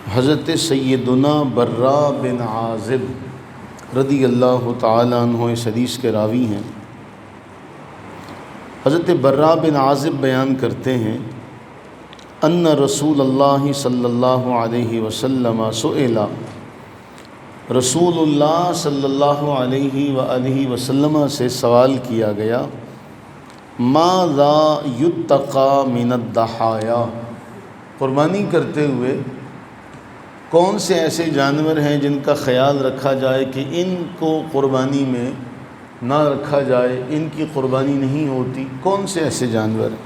حضرت سیدنا برا بن عازب رضی اللہ تعالیٰ عنہ اس حدیث کے راوی ہیں۔ حضرت برا بن عازب بیان کرتے ہیں ان رسول اللہ صلی اللہ علیہ وسلم سئل، رسول اللہ صلی اللہ علیہ وآلہ وسلم سے سوال کیا گیا، ماذا یتقی من الضحایا، قربانی کرتے ہوئے کون سے ایسے جانور ہیں جن کا خیال رکھا جائے کہ ان کو قربانی میں نہ رکھا جائے، ان کی قربانی نہیں ہوتی، کون سے ایسے جانور ہیں؟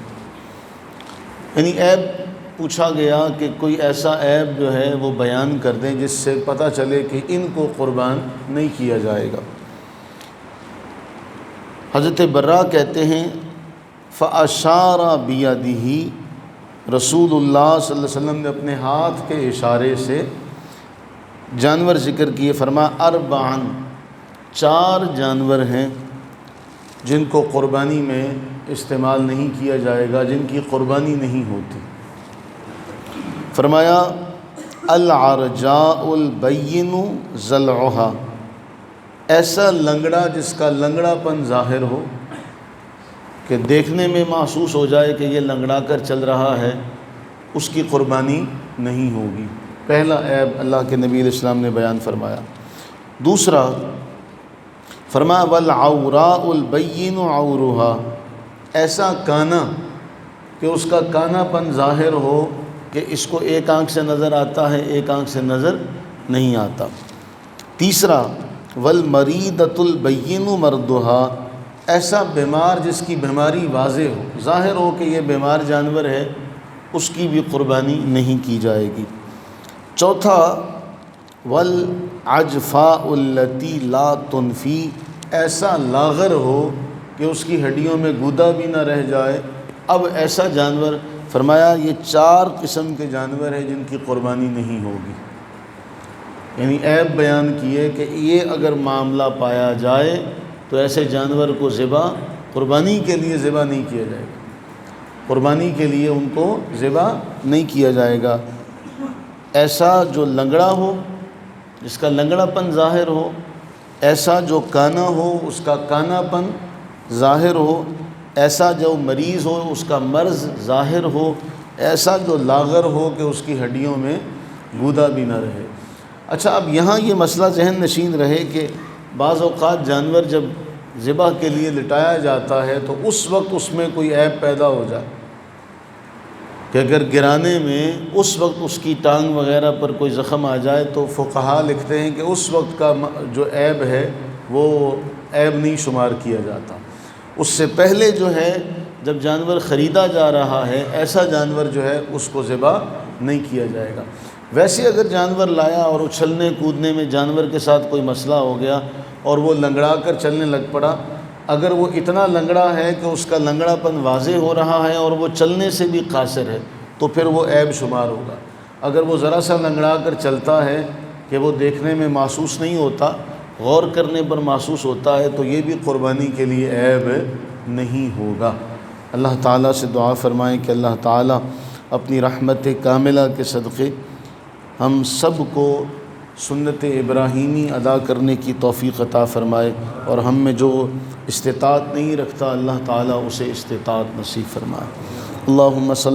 یعنی عیب پوچھا گیا کہ کوئی ایسا عیب جو ہے وہ بیان کر دیں جس سے پتہ چلے کہ ان کو قربان نہیں کیا جائے گا۔ حضرت برا کہتے ہیں فَأَشَارَ بِيَدِهِ، رسول اللہ صلی اللہ علیہ وسلم نے اپنے ہاتھ کے اشارے سے جانور ذکر کیے، فرمایا اربعاً، 4 جانور ہیں جن کو قربانی میں استعمال نہیں کیا جائے گا، جن کی قربانی نہیں ہوتی۔ فرمایا العرجاء البین ضلعها، ایسا لنگڑا جس کا لنگڑا پن ظاہر ہو، کہ دیکھنے میں محسوس ہو جائے کہ یہ لنگڑا کر چل رہا ہے، اس کی قربانی نہیں ہوگی۔ پہلا عیب اللہ کے نبی علیہ السلام نے بیان فرمایا۔ دوسرا فرمایا والعوراء البین عورها، ایسا کانا کہ اس کا کانا پن ظاہر ہو کہ اس کو ایک آنکھ سے نظر آتا ہے، ایک آنکھ سے نظر نہیں آتا۔ تیسرا والمریضۃ البین مرضها، ایسا بیمار جس کی بیماری واضح ہو، ظاہر ہو کہ یہ بیمار جانور ہے، اس کی بھی قربانی نہیں کی جائے گی۔ چوتھا والعجفاء التی لا تنفی، ایسا لاغر ہو کہ اس کی ہڈیوں میں گودا بھی نہ رہ جائے۔ اب ایسا جانور، فرمایا یہ 4 قسم کے جانور ہیں جن کی قربانی نہیں ہوگی۔ یعنی عیب بیان کیے کہ یہ اگر معاملہ پایا جائے تو ایسے جانور کو قربانی کے لیے ذبح نہیں کیا جائے گا، قربانی کے لیے ان کو ذبح نہیں کیا جائے گا۔ ایسا جو لنگڑا ہو، جس کا لنگڑا پن ظاہر ہو، ایسا جو کانا ہو، اس کا کانا پن ظاہر ہو، ایسا جو مریض ہو، اس کا مرض ظاہر ہو، ایسا جو لاغر ہو کہ اس کی ہڈیوں میں گودا بھی نہ رہے۔ اچھا، اب یہاں یہ مسئلہ ذہن نشین رہے کہ بعض اوقات جانور جب ذبح کے لیے لٹایا جاتا ہے تو اس وقت اس میں کوئی عیب پیدا ہو جائے کہ اگر گرانے میں اس وقت اس کی ٹانگ وغیرہ پر کوئی زخم آ جائے تو فقہا لکھتے ہیں کہ اس وقت کا جو عیب ہے وہ عیب نہیں شمار کیا جاتا۔ اس سے پہلے جو ہے جب جانور خریدا جا رہا ہے، ایسا جانور جو ہے اس کو ذبح نہیں کیا جائے گا۔ ویسے اگر جانور لایا اور اچھلنے کودنے میں جانور کے ساتھ کوئی مسئلہ ہو گیا اور وہ لنگڑا کر چلنے لگ پڑا، اگر وہ اتنا لنگڑا ہے کہ اس کا لنگڑا پن واضح ہو رہا ہے اور وہ چلنے سے بھی قاصر ہے تو پھر وہ عیب شمار ہوگا۔ اگر وہ ذرا سا لنگڑا کر چلتا ہے کہ وہ دیکھنے میں محسوس نہیں ہوتا، غور کرنے پر محسوس ہوتا ہے، تو یہ بھی قربانی کے لیے عیب نہیں ہوگا۔ اللہ تعالیٰ سے دعا فرمائیں کہ اللہ تعالیٰ اپنی رحمت کاملہ کے صدقے ہم سب کو سنت ابراہیمی ادا کرنے کی توفیق عطا فرمائے، اور ہم میں جو استطاعت نہیں رکھتا اللہ تعالیٰ اسے استطاعت نصیب فرمائے۔ اللہم صلی